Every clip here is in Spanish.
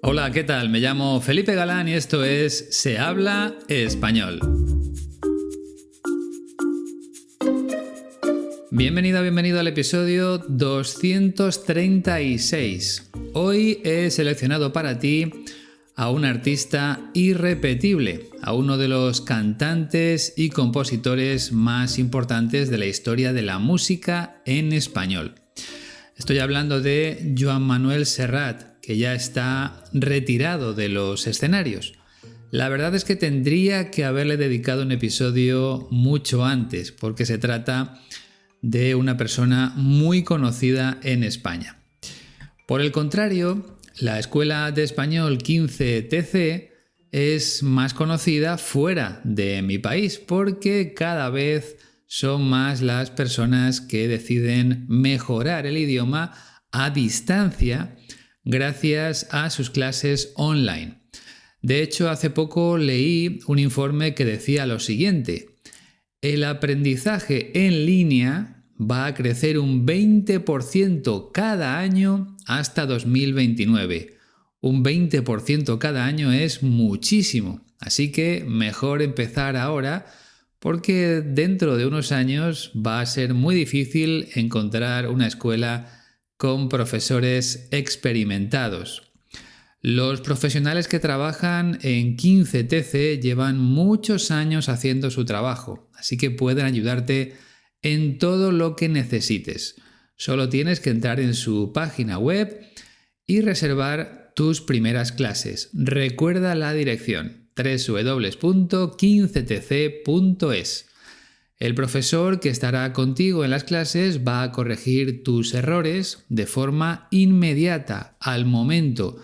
Hola, ¿qué tal? Me llamo Felipe Galán y esto es Se habla español. Bienvenido al episodio 236. Hoy he seleccionado para ti a un artista irrepetible, a uno de los cantantes y compositores más importantes de la historia de la música en español. Estoy hablando de Joan Manuel Serrat, que ya está retirado de los escenarios. La verdad es que tendría que haberle dedicado un episodio mucho antes, porque se trata de una persona muy conocida en España. Por el contrario, la Escuela de Español 15TC es más conocida fuera de mi país, porque cada vez son más las personas que deciden mejorar el idioma a distancia gracias a sus clases online. De hecho, hace poco leí un informe que decía lo siguiente: el aprendizaje en línea va a crecer un 20% cada año hasta 2029. Un 20% cada año es muchísimo, así que mejor empezar ahora, porque dentro de unos años va a ser muy difícil encontrar una escuela con profesores experimentados. Los profesionales que trabajan en 15TC llevan muchos años haciendo su trabajo, así que pueden ayudarte en todo lo que necesites. Solo tienes que entrar en su página web y reservar tus primeras clases. Recuerda la dirección: www.15tc.es. El profesor que estará contigo en las clases va a corregir tus errores de forma inmediata, al momento,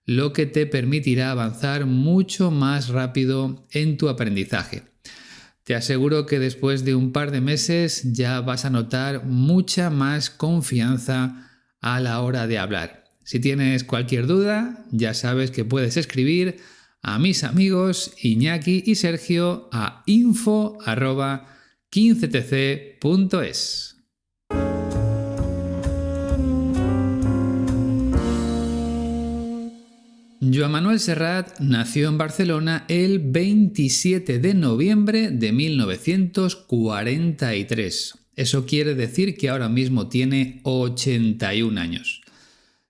lo que te permitirá avanzar mucho más rápido en tu aprendizaje. Te aseguro que después de un par de meses ya vas a notar mucha más confianza a la hora de hablar. Si tienes cualquier duda, ya sabes que puedes escribir a mis amigos Iñaki y Sergio a info@15tc.es. Joan Manuel Serrat nació en Barcelona el 27 de noviembre de 1943. Eso quiere decir que ahora mismo tiene 81 años.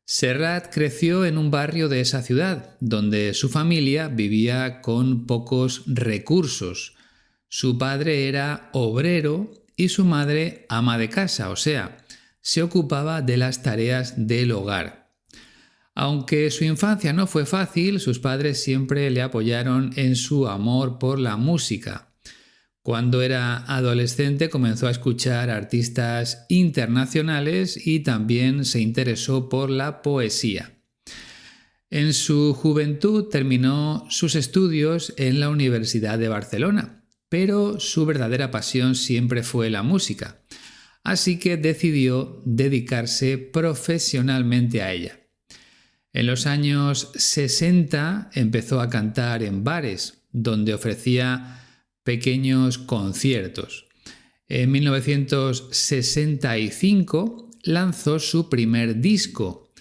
Serrat creció en un barrio de esa ciudad, donde su familia vivía con pocos recursos. Su padre era obrero y su madre ama de casa, o sea, se ocupaba de las tareas del hogar. Aunque su infancia no fue fácil, sus padres siempre le apoyaron en su amor por la música. Cuando era adolescente comenzó a escuchar artistas internacionales y también se interesó por la poesía. En su juventud terminó sus estudios en la Universidad de Barcelona, pero su verdadera pasión siempre fue la música, así que decidió dedicarse profesionalmente a ella. En los años 60 empezó a cantar en bares, donde ofrecía pequeños conciertos. En 1965 lanzó su primer disco,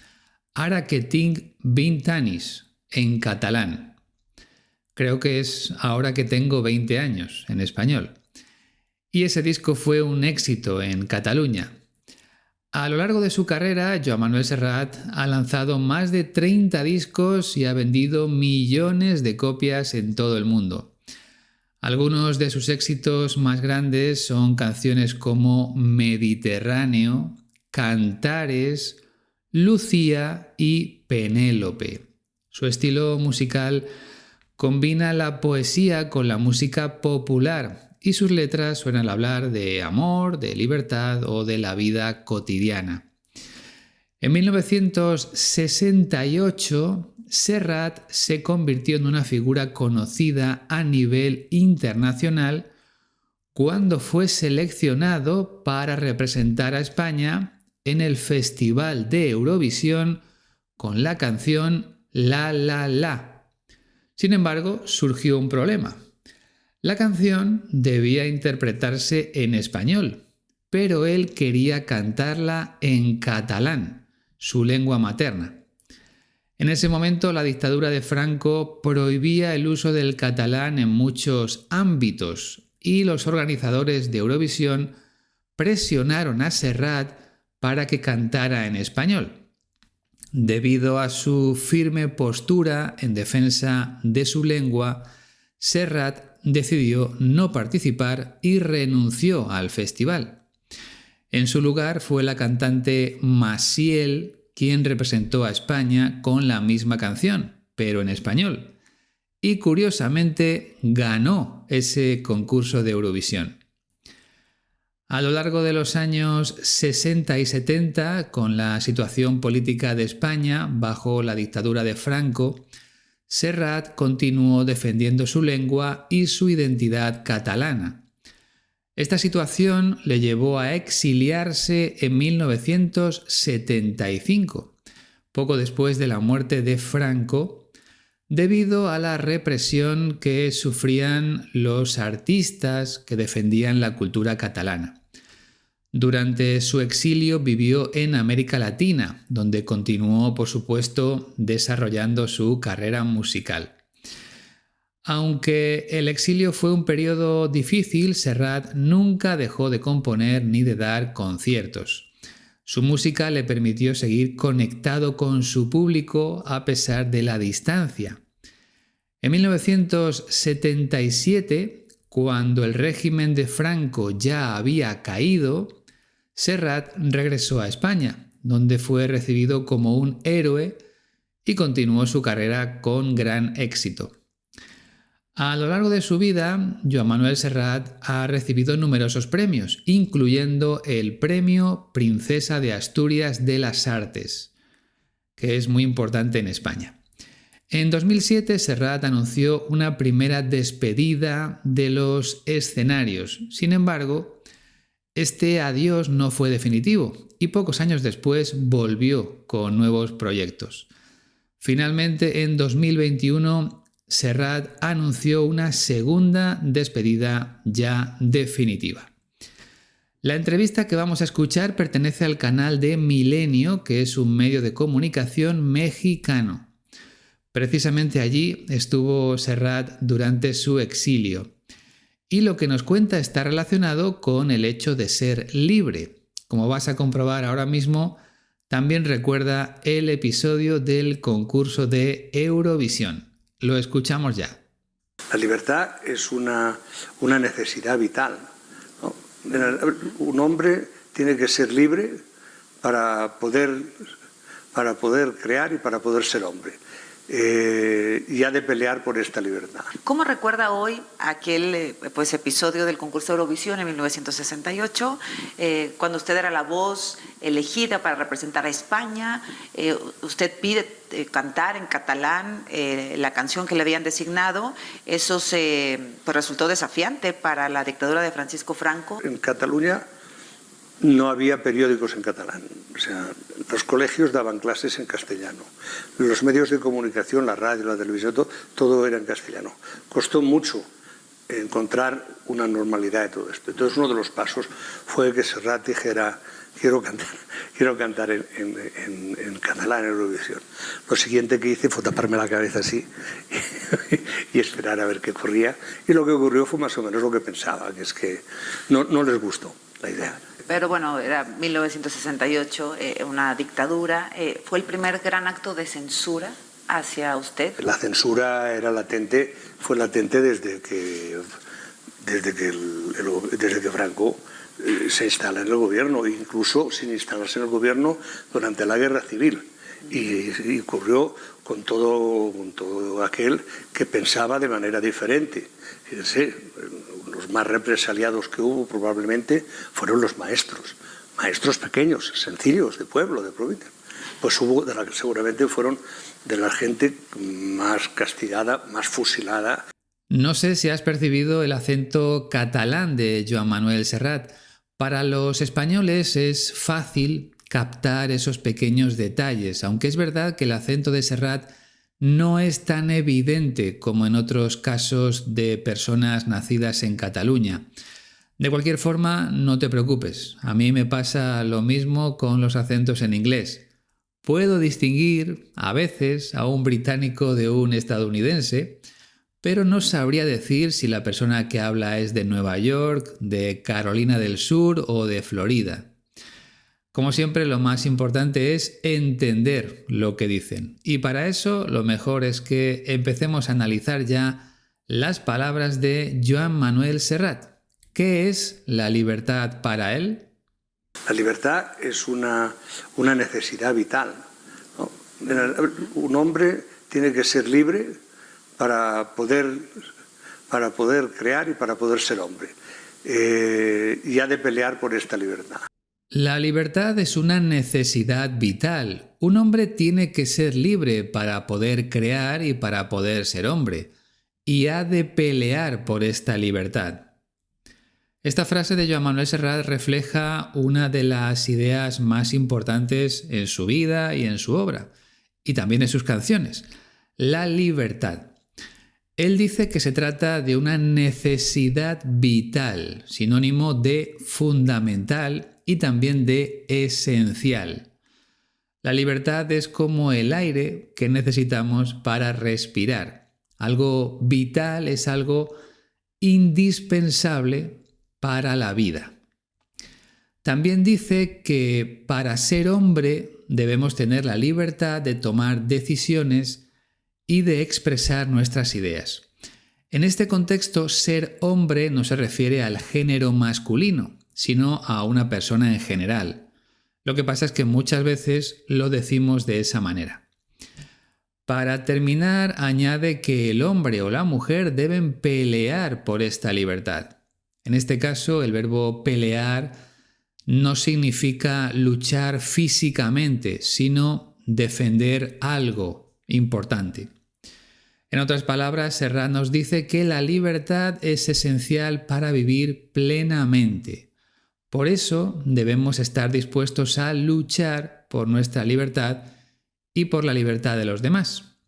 Ara que tinc 20 anys, en catalán. Creo que es Ahora que tengo 20 años, en español. Y ese disco fue un éxito en Cataluña. A lo largo de su carrera, Joan Manuel Serrat ha lanzado más de 30 discos y ha vendido millones de copias en todo el mundo. Algunos de sus éxitos más grandes son canciones como Mediterráneo, Cantares, Lucía y Penélope. Su estilo musical combina la poesía con la música popular y sus letras suelen hablar de amor, de libertad o de la vida cotidiana. En 1968, Serrat se convirtió en una figura conocida a nivel internacional cuando fue seleccionado para representar a España en el Festival de Eurovisión con la canción La La La. Sin embargo, surgió un problema. La canción debía interpretarse en español, pero él quería cantarla en catalán, su lengua materna. En ese momento, la dictadura de Franco prohibía el uso del catalán en muchos ámbitos y los organizadores de Eurovisión presionaron a Serrat para que cantara en español. Debido a su firme postura en defensa de su lengua, Serrat decidió no participar y renunció al festival. En su lugar fue la cantante Maciel quien representó a España con la misma canción, pero en español. Y curiosamente ganó ese concurso de Eurovisión. A lo largo de los años 60 y 70, con la situación política de España bajo la dictadura de Franco, Serrat continuó defendiendo su lengua y su identidad catalana. Esta situación le llevó a exiliarse en 1975, poco después de la muerte de Franco, debido a la represión que sufrían los artistas que defendían la cultura catalana. Durante su exilio vivió en América Latina, donde continuó, por supuesto, desarrollando su carrera musical. Aunque el exilio fue un periodo difícil, Serrat nunca dejó de componer ni de dar conciertos. Su música le permitió seguir conectado con su público a pesar de la distancia. En 1977, cuando el régimen de Franco ya había caído, Serrat regresó a España, donde fue recibido como un héroe y continuó su carrera con gran éxito. A lo largo de su vida, Joan Manuel Serrat ha recibido numerosos premios, incluyendo el Premio Princesa de Asturias de las Artes, que es muy importante en España. En 2007, Serrat anunció una primera despedida de los escenarios. Sin embargo, este adiós no fue definitivo y pocos años después volvió con nuevos proyectos. Finalmente, en 2021, Serrat anunció una segunda despedida ya definitiva. La entrevista que vamos a escuchar pertenece al canal de Milenio, que es un medio de comunicación mexicano. Precisamente allí estuvo Serrat durante su exilio. Y lo que nos cuenta está relacionado con el hecho de ser libre. Como vas a comprobar ahora mismo, también recuerda el episodio del concurso de Eurovisión. Lo escuchamos ya. La libertad es una necesidad vital, ¿no? Un hombre tiene que ser libre para poder crear y para poder ser hombre. Y ha de pelear por esta libertad. ¿Cómo recuerda hoy aquel episodio del concurso de Eurovisión en 1968, cuando usted era la voz elegida para representar a España? Usted pide cantar en catalán la canción que le habían designado. Eso resultó desafiante para la dictadura de Francisco Franco. En Cataluña no había periódicos en catalán, o sea, los colegios daban clases en castellano, los medios de comunicación, la radio, la televisión, todo era en castellano. Costó mucho encontrar una normalidad de todo esto. Entonces uno de los pasos fue que Serrat dijera: quiero cantar en catalán en Eurovisión. Lo siguiente que hice fue taparme la cabeza así y esperar a ver qué ocurría. Y lo que ocurrió fue más o menos lo que pensaba, que es que no les gustó la idea. Pero bueno, era 1968, una dictadura. ¿Fue el primer gran acto de censura hacia usted? La censura era latente, fue latente desde que Franco se instala en el gobierno, incluso sin instalarse en el gobierno durante la guerra civil. Y ocurrió con todo aquel que pensaba de manera diferente. Fíjense, los más represaliados que hubo probablemente fueron los maestros pequeños, sencillos, de pueblo, de provincia. Pues seguramente fueron de la gente más castigada, más fusilada. No sé si has percibido el acento catalán de Joan Manuel Serrat. Para los españoles es fácil captar esos pequeños detalles, aunque es verdad que el acento de Serrat no es tan evidente como en otros casos de personas nacidas en Cataluña. De cualquier forma, no te preocupes, a mí me pasa lo mismo con los acentos en inglés. Puedo distinguir a veces a un británico de un estadounidense, pero no sabría decir si la persona que habla es de Nueva York, de Carolina del Sur o de Florida. Como siempre, lo más importante es entender lo que dicen. Y para eso, lo mejor es que empecemos a analizar ya las palabras de Joan Manuel Serrat. ¿Qué es la libertad para él? La libertad es una necesidad vital, ¿no? Un hombre tiene que ser libre para poder crear y para poder ser hombre. Y ha de pelear por esta libertad. La libertad es una necesidad vital. Un hombre tiene que ser libre para poder crear y para poder ser hombre. Y ha de pelear por esta libertad. Esta frase de Joan Manuel Serrat refleja una de las ideas más importantes en su vida y en su obra, y también en sus canciones, la libertad. Él dice que se trata de una necesidad vital, sinónimo de fundamental y también de esencial. La libertad es como el aire que necesitamos para respirar. Algo vital es algo indispensable para la vida. También dice que para ser hombre debemos tener la libertad de tomar decisiones y de expresar nuestras ideas. En este contexto, ser hombre no se refiere al género masculino, sino a una persona en general. Lo que pasa es que muchas veces lo decimos de esa manera. Para terminar, añade que el hombre o la mujer deben pelear por esta libertad. En este caso, el verbo pelear no significa luchar físicamente, sino defender algo importante. En otras palabras, Serrat nos dice que la libertad es esencial para vivir plenamente. Por eso debemos estar dispuestos a luchar por nuestra libertad y por la libertad de los demás.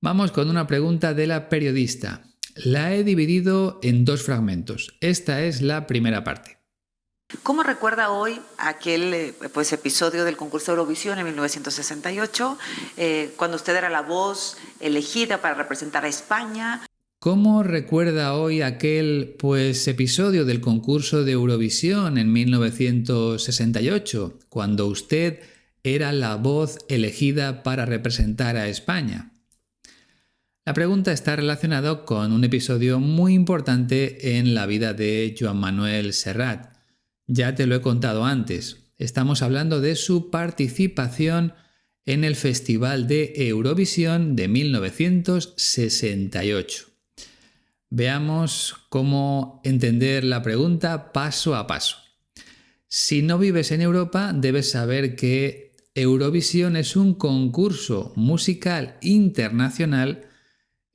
Vamos con una pregunta de la periodista. La he dividido en dos fragmentos. Esta es la primera parte. ¿Cómo recuerda hoy aquel episodio del concurso Eurovisión en 1968, cuando usted era la voz elegida para representar a España? ¿Cómo recuerda hoy aquel episodio del concurso de Eurovisión en 1968, cuando usted era la voz elegida para representar a España? La pregunta está relacionada con un episodio muy importante en la vida de Joan Manuel Serrat. Ya te lo he contado antes. Estamos hablando de su participación en el Festival de Eurovisión de 1968. Veamos cómo entender la pregunta paso a paso. Si no vives en Europa, debes saber que Eurovisión es un concurso musical internacional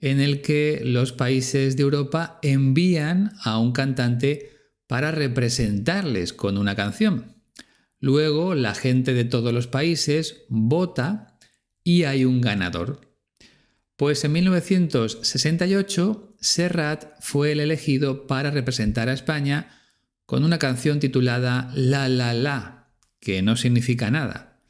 en el que los países de Europa envían a un cantante para representarles con una canción. Luego, la gente de todos los países vota y hay un ganador. Pues en 1968, Serrat fue el elegido para representar a España con una canción titulada La La La, que no significa nada.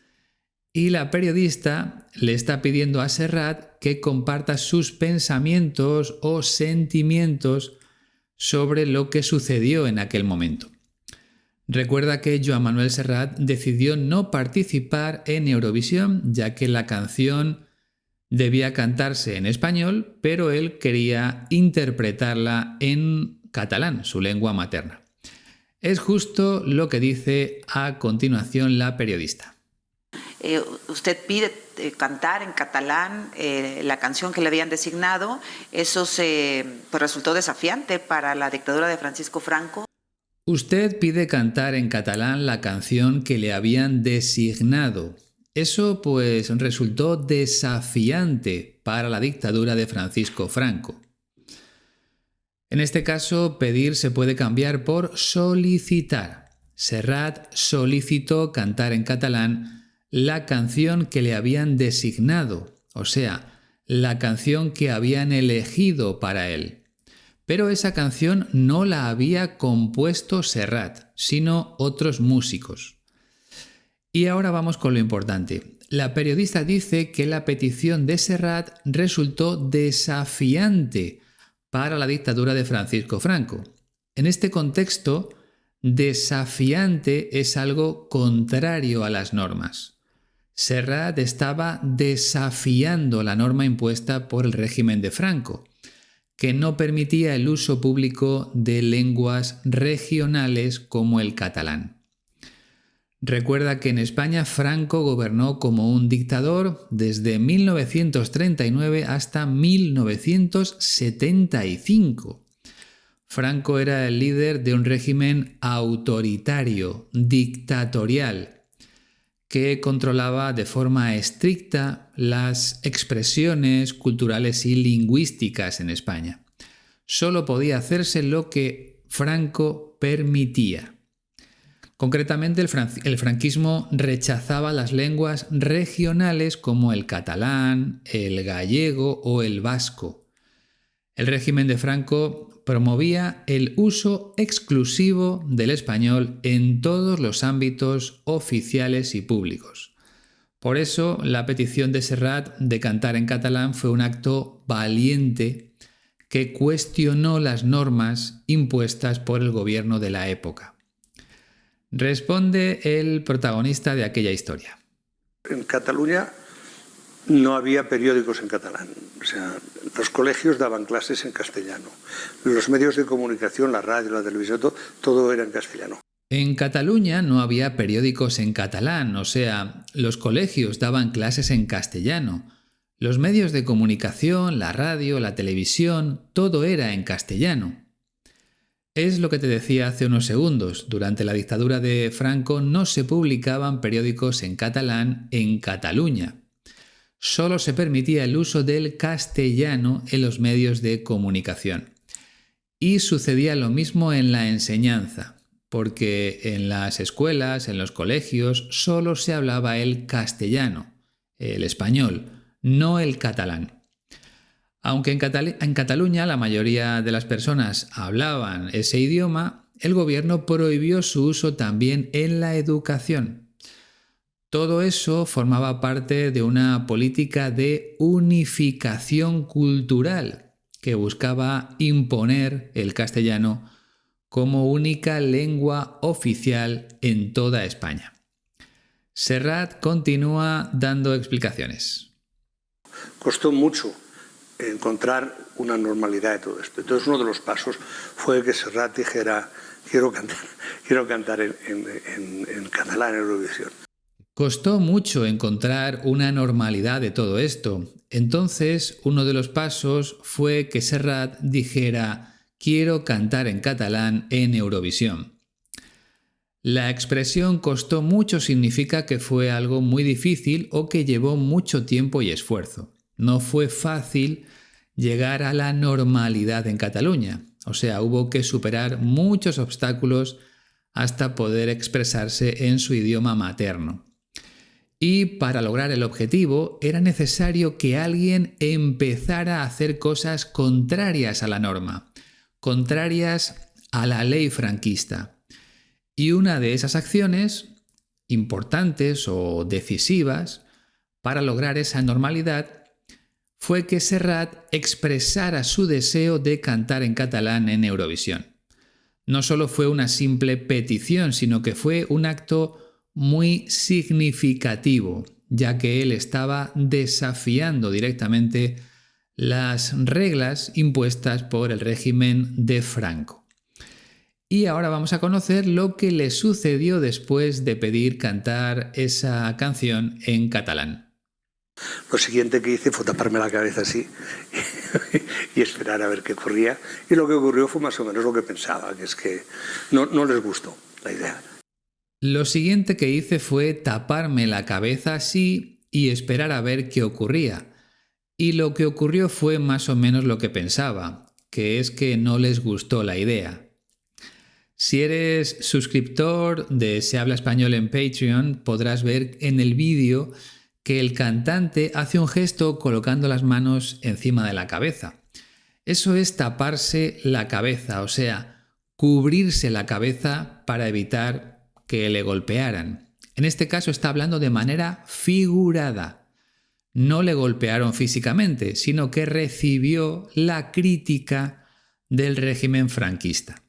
Y la periodista le está pidiendo a Serrat que comparta sus pensamientos o sentimientos sobre lo que sucedió en aquel momento. Recuerda que Joan Manuel Serrat decidió no participar en Eurovisión, ya que la canción debía cantarse en español, pero él quería interpretarla en catalán, su lengua materna. Es justo lo que dice a continuación la periodista. Usted pide cantar en catalán la canción que le habían designado. Eso resultó desafiante para la dictadura de Francisco Franco. Usted pide cantar en catalán la canción que le habían designado. Eso resultó desafiante para la dictadura de Francisco Franco. En este caso, pedir se puede cambiar por solicitar. Serrat solicitó cantar en catalán la canción que le habían designado, o sea, la canción que habían elegido para él. Pero esa canción no la había compuesto Serrat, sino otros músicos. Y ahora vamos con lo importante. la periodista dice que la petición de Serrat resultó desafiante para la dictadura de Francisco Franco. En este contexto, desafiante es algo contrario a las normas. Serrat estaba desafiando la norma impuesta por el régimen de Franco, que no permitía el uso público de lenguas regionales como el catalán. Recuerda que en España Franco gobernó como un dictador desde 1939 hasta 1975. Franco era el líder de un régimen autoritario, dictatorial, que controlaba de forma estricta las expresiones culturales y lingüísticas en España. Solo podía hacerse lo que Franco permitía. Concretamente, el franquismo rechazaba las lenguas regionales como el catalán, el gallego o el vasco. El régimen de Franco promovía el uso exclusivo del español en todos los ámbitos oficiales y públicos. Por eso, la petición de Serrat de cantar en catalán fue un acto valiente que cuestionó las normas impuestas por el gobierno de la época. Responde el protagonista de aquella historia. En Cataluña no había periódicos en catalán. O sea, los colegios daban clases en castellano. Los medios de comunicación, la radio, la televisión, todo era en castellano. En Cataluña no había periódicos en catalán, o sea, los colegios daban clases en castellano. Los medios de comunicación, la radio, la televisión, todo era en castellano. Es lo que te decía hace unos segundos. Durante la dictadura de Franco no se publicaban periódicos en catalán en Cataluña. Solo se permitía el uso del castellano en los medios de comunicación. Y sucedía lo mismo en la enseñanza, porque en las escuelas, en los colegios, solo se hablaba el castellano, el español, no el catalán. Aunque en Cataluña la mayoría de las personas hablaban ese idioma, el gobierno prohibió su uso también en la educación. Todo eso formaba parte de una política de unificación cultural que buscaba imponer el castellano como única lengua oficial en toda España. Serrat continúa dando explicaciones. Costó mucho encontrar una normalidad de todo esto. Entonces uno de los pasos fue que Serrat dijera quiero cantar en catalán en Eurovisión. Costó mucho encontrar una normalidad de todo esto. Entonces, uno de los pasos fue que Serrat dijera quiero cantar en catalán en Eurovisión. La expresión costó mucho significa que fue algo muy difícil o que llevó mucho tiempo y esfuerzo. No fue fácil llegar a la normalidad en Cataluña. O sea, hubo que superar muchos obstáculos hasta poder expresarse en su idioma materno. Y para lograr el objetivo era necesario que alguien empezara a hacer cosas contrarias a la norma, contrarias a la ley franquista. Y una de esas acciones, importantes o decisivas, para lograr esa normalidad, fue que Serrat expresara su deseo de cantar en catalán en Eurovisión. No solo fue una simple petición, sino que fue un acto muy significativo, ya que él estaba desafiando directamente las reglas impuestas por el régimen de Franco. Y ahora vamos a conocer lo que le sucedió después de pedir cantar esa canción en catalán. Lo siguiente que hice fue taparme la cabeza así y esperar a ver qué ocurría. Y lo que ocurrió fue más o menos lo que pensaba, que es que no les gustó la idea. Lo siguiente que hice fue taparme la cabeza así y esperar a ver qué ocurría. Y lo que ocurrió fue más o menos lo que pensaba, que es que no les gustó la idea. Si eres suscriptor de Se Habla Español en Patreon, podrás ver en el vídeo que el cantante hace un gesto colocando las manos encima de la cabeza. Eso es taparse la cabeza, o sea, cubrirse la cabeza para evitar que le golpearan. En este caso está hablando de manera figurada. No le golpearon físicamente, sino que recibió la crítica del régimen franquista.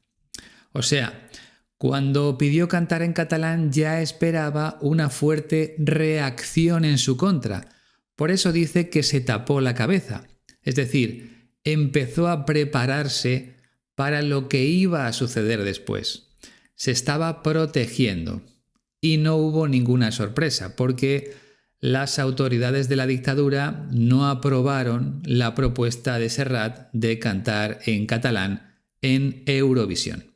O sea, cuando pidió cantar en catalán ya esperaba una fuerte reacción en su contra. Por eso dice que se tapó la cabeza. Es decir, empezó a prepararse para lo que iba a suceder después. Se estaba protegiendo. Y no hubo ninguna sorpresa, porque las autoridades de la dictadura no aprobaron la propuesta de Serrat de cantar en catalán en Eurovisión.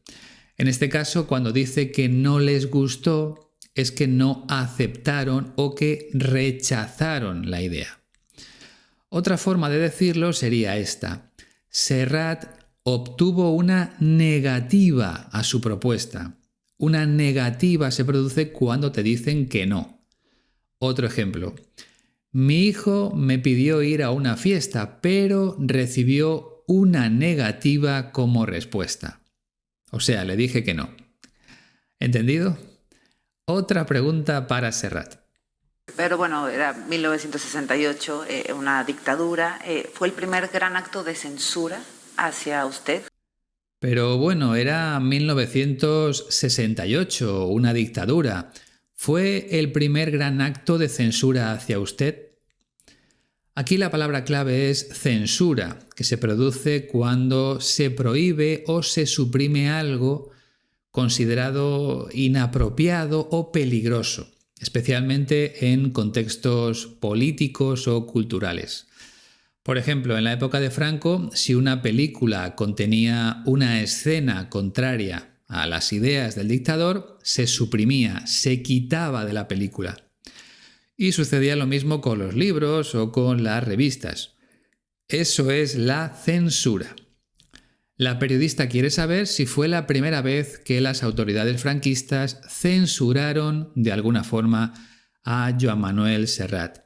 En este caso, cuando dice que no les gustó, es que no aceptaron o que rechazaron la idea. Otra forma de decirlo sería esta: Serrat obtuvo una negativa a su propuesta. Una negativa se produce cuando te dicen que no. Otro ejemplo: mi hijo me pidió ir a una fiesta, pero recibió una negativa como respuesta. O sea, le dije que no. ¿Entendido? Otra pregunta para Serrat. Pero bueno, era 1968, una dictadura. ¿Fue el primer gran acto de censura hacia usted? Pero bueno, era 1968, una dictadura. ¿Fue el primer gran acto de censura hacia usted? Aquí la palabra clave es censura, que se produce cuando se prohíbe o se suprime algo considerado inapropiado o peligroso, especialmente en contextos políticos o culturales. Por ejemplo, en la época de Franco, si una película contenía una escena contraria a las ideas del dictador, se suprimía, se quitaba de la película. Y sucedía lo mismo con los libros o con las revistas. Eso es la censura. La periodista quiere saber si fue la primera vez que las autoridades franquistas censuraron de alguna forma a Joan Manuel Serrat.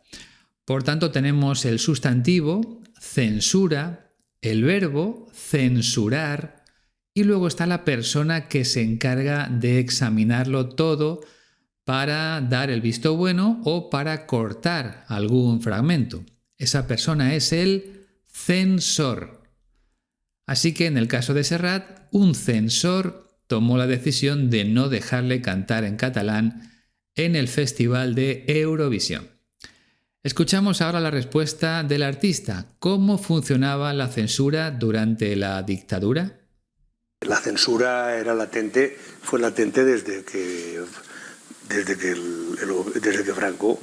Por tanto, tenemos el sustantivo censura, el verbo censurar y luego está la persona que se encarga de examinarlo todo para dar el visto bueno o para cortar algún fragmento. Esa persona es el censor. Así que en el caso de Serrat, un censor tomó la decisión de no dejarle cantar en catalán en el Festival de Eurovisión. Escuchamos ahora la respuesta del artista. ¿Cómo funcionaba la censura durante la dictadura? La censura era latente, fue latente desde que Franco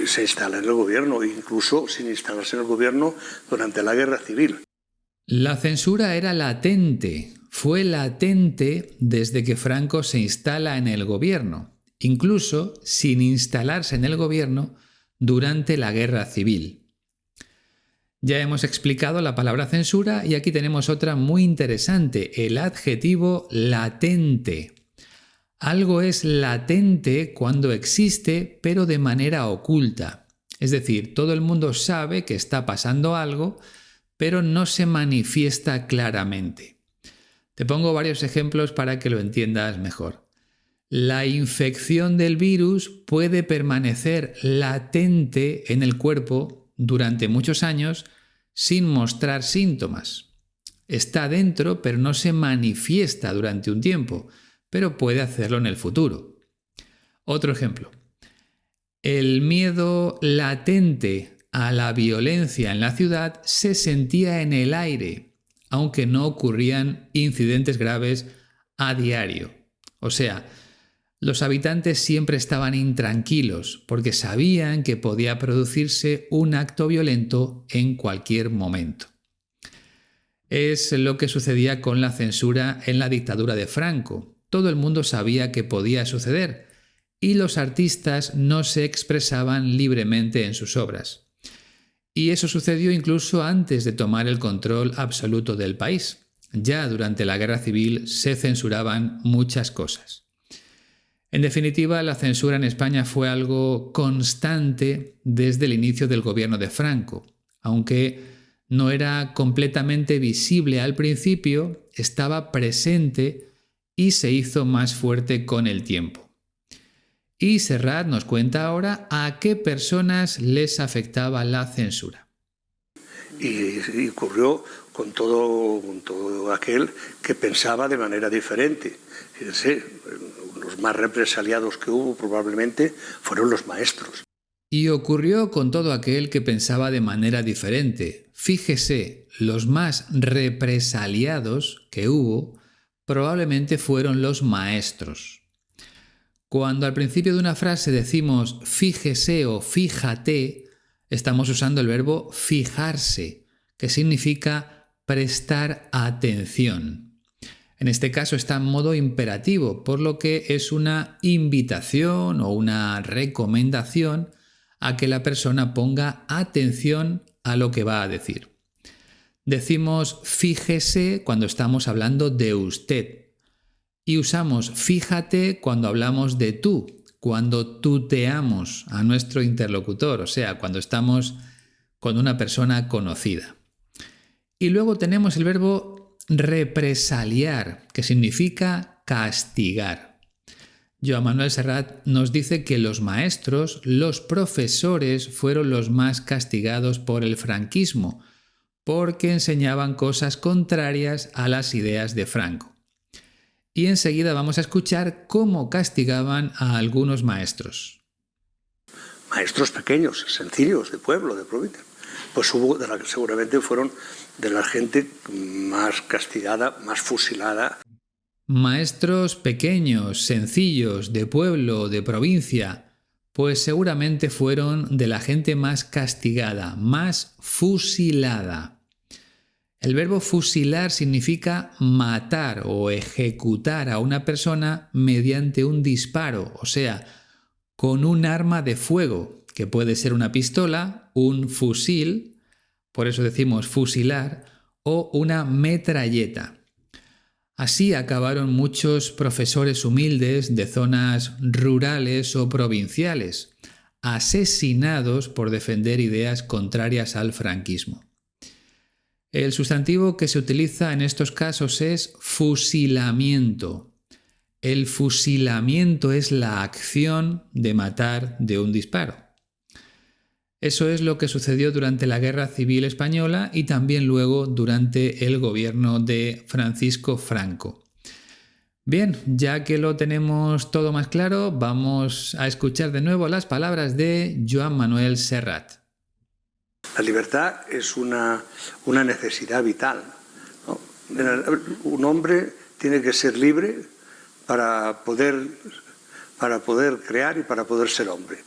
se instala en el gobierno, incluso sin instalarse en el gobierno durante la Guerra Civil. La censura era latente, fue latente desde que Franco se instala en el gobierno, incluso sin instalarse en el gobierno durante la Guerra Civil. Ya hemos explicado la palabra censura y aquí tenemos otra muy interesante, el adjetivo latente. Algo es latente cuando existe, pero de manera oculta. Es decir, todo el mundo sabe que está pasando algo, pero no se manifiesta claramente. Te pongo varios ejemplos para que lo entiendas mejor. La infección del virus puede permanecer latente en el cuerpo durante muchos años sin mostrar síntomas. Está dentro, pero no se manifiesta durante un tiempo, pero puede hacerlo en el futuro. Otro ejemplo. El miedo latente a la violencia en la ciudad se sentía en el aire, aunque no ocurrían incidentes graves a diario. O sea, los habitantes siempre estaban intranquilos porque sabían que podía producirse un acto violento en cualquier momento. Es lo que sucedía con la censura en la dictadura de Franco. Todo el mundo sabía que podía suceder y los artistas no se expresaban libremente en sus obras. Y eso sucedió incluso antes de tomar el control absoluto del país. Ya durante la Guerra Civil se censuraban muchas cosas. En definitiva, la censura en España fue algo constante desde el inicio del gobierno de Franco. Aunque no era completamente visible al principio, estaba presente y se hizo más fuerte con el tiempo. Y Serrat nos cuenta ahora a qué personas les afectaba la censura. Y ocurrió con todo aquel que pensaba de manera diferente. Fíjense, los más represaliados que hubo probablemente fueron los maestros. Y ocurrió con todo aquel que pensaba de manera diferente. Fíjese, los más represaliados que hubo probablemente fueron los maestros. Cuando al principio de una frase decimos fíjese o fíjate, estamos usando el verbo fijarse, que significa prestar atención. En este caso está en modo imperativo, por lo que es una invitación o una recomendación a que la persona ponga atención a lo que va a decir. Decimos fíjese cuando estamos hablando de usted y usamos fíjate cuando hablamos de tú, cuando tuteamos a nuestro interlocutor, o sea, cuando estamos con una persona conocida. Y luego tenemos el verbo represaliar, que significa castigar. Joan Manuel Serrat nos dice que los maestros, los profesores, fueron los más castigados por el franquismo, porque enseñaban cosas contrarias a las ideas de Franco. Y enseguida vamos a escuchar cómo castigaban a algunos maestros. Maestros pequeños, sencillos, de pueblo, de provincia. Pues hubo, seguramente fueron de la gente más castigada, más fusilada. Maestros pequeños, sencillos, de pueblo, de provincia, pues seguramente fueron de la gente más castigada, más fusilada. El verbo fusilar significa matar o ejecutar a una persona mediante un disparo, o sea, con un arma de fuego, que puede ser una pistola, un fusil, por eso decimos fusilar, o una metralleta. Así acabaron muchos profesores humildes de zonas rurales o provinciales, asesinados por defender ideas contrarias al franquismo. El sustantivo que se utiliza en estos casos es fusilamiento. El fusilamiento es la acción de matar de un disparo. Eso es lo que sucedió durante la Guerra Civil Española y también luego durante el gobierno de Francisco Franco. Bien, ya que lo tenemos todo más claro, vamos a escuchar de nuevo las palabras de Joan Manuel Serrat. La libertad es una necesidad vital, ¿no? Un hombre tiene que ser libre para poder crear y para poder ser hombre.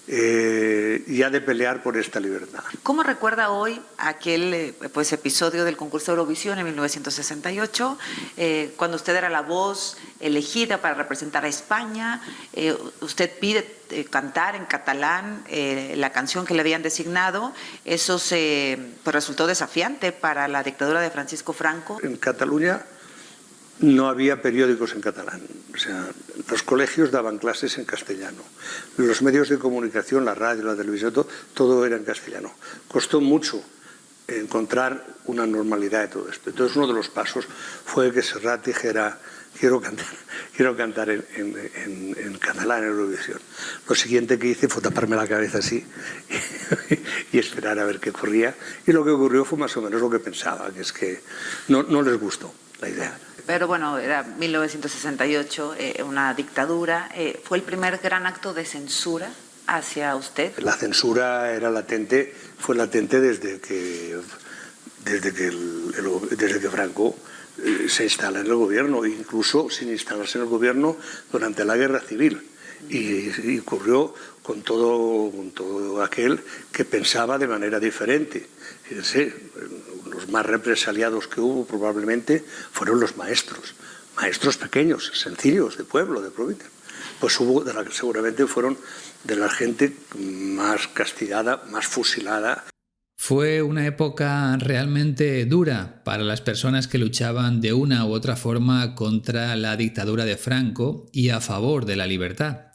Y ha de pelear por esta libertad. ¿Cómo recuerda hoy aquel episodio del concurso de Eurovisión en 1968, cuando usted era la voz elegida para representar a España? Usted pide cantar en catalán la canción que le habían designado. Eso resultó desafiante para la dictadura de Francisco Franco. En Cataluña no había periódicos en catalán, o sea, los colegios daban clases en castellano, los medios de comunicación, la radio, la televisión, todo era en castellano. Costó mucho encontrar una normalidad de todo esto. Entonces uno de los pasos fue que Serrat dijera quiero cantar en catalán en Eurovisión. Lo siguiente que hice fue taparme la cabeza así y esperar a ver qué ocurría, y lo que ocurrió fue más o menos lo que pensaba, que es que no les gustó la idea. Pero bueno, era 1968, una dictadura. ¿Fue el primer gran acto de censura hacia usted? La censura era latente, fue latente desde que Franco se instala en el gobierno, incluso sin instalarse en el gobierno durante la Guerra Civil. Y ocurrió con todo aquel que pensaba de manera diferente. Fíjense, los más represaliados que hubo probablemente fueron los maestros pequeños, sencillos, de pueblo, de provincia. Pues hubo, seguramente fueron de la gente más castigada, más fusilada. Fue una época realmente dura para las personas que luchaban de una u otra forma contra la dictadura de Franco y a favor de la libertad.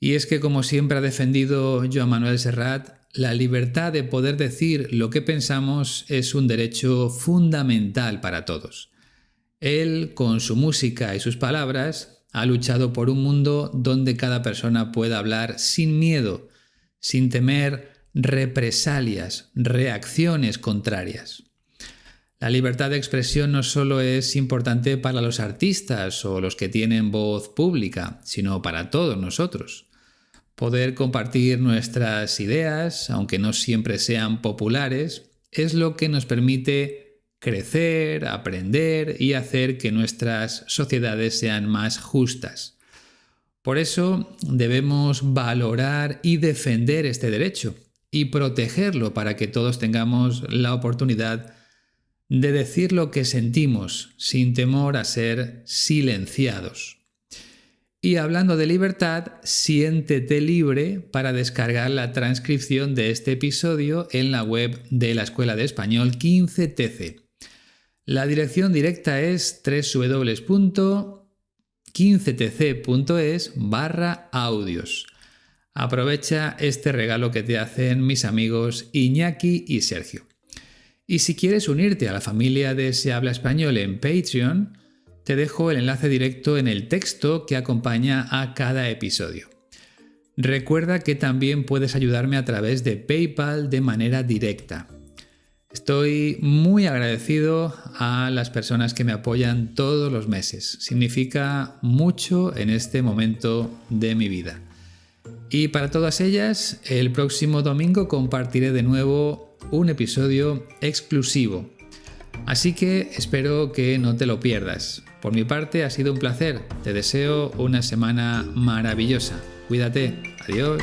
Y es que, como siempre ha defendido Joan Manuel Serrat, la libertad de poder decir lo que pensamos es un derecho fundamental para todos. Él, con su música y sus palabras, ha luchado por un mundo donde cada persona pueda hablar sin miedo, sin temer represalias, reacciones contrarias. La libertad de expresión no solo es importante para los artistas o los que tienen voz pública, sino para todos nosotros. Poder compartir nuestras ideas, aunque no siempre sean populares, es lo que nos permite crecer, aprender y hacer que nuestras sociedades sean más justas. Por eso debemos valorar y defender este derecho y protegerlo para que todos tengamos la oportunidad de decir lo que sentimos sin temor a ser silenciados. Y hablando de libertad, siéntete libre para descargar la transcripción de este episodio en la web de la Escuela de Español 15TC. La dirección directa es www.15tc.es/audios. Aprovecha este regalo que te hacen mis amigos Iñaki y Sergio. Y si quieres unirte a la familia de Se Habla Español en Patreon, te dejo el enlace directo en el texto que acompaña a cada episodio. Recuerda que también puedes ayudarme a través de PayPal de manera directa. Estoy muy agradecido a las personas que me apoyan todos los meses. Significa mucho en este momento de mi vida. Y para todas ellas, el próximo domingo compartiré de nuevo un episodio exclusivo. Así que espero que no te lo pierdas. Por mi parte ha sido un placer. Te deseo una semana maravillosa. Cuídate. Adiós.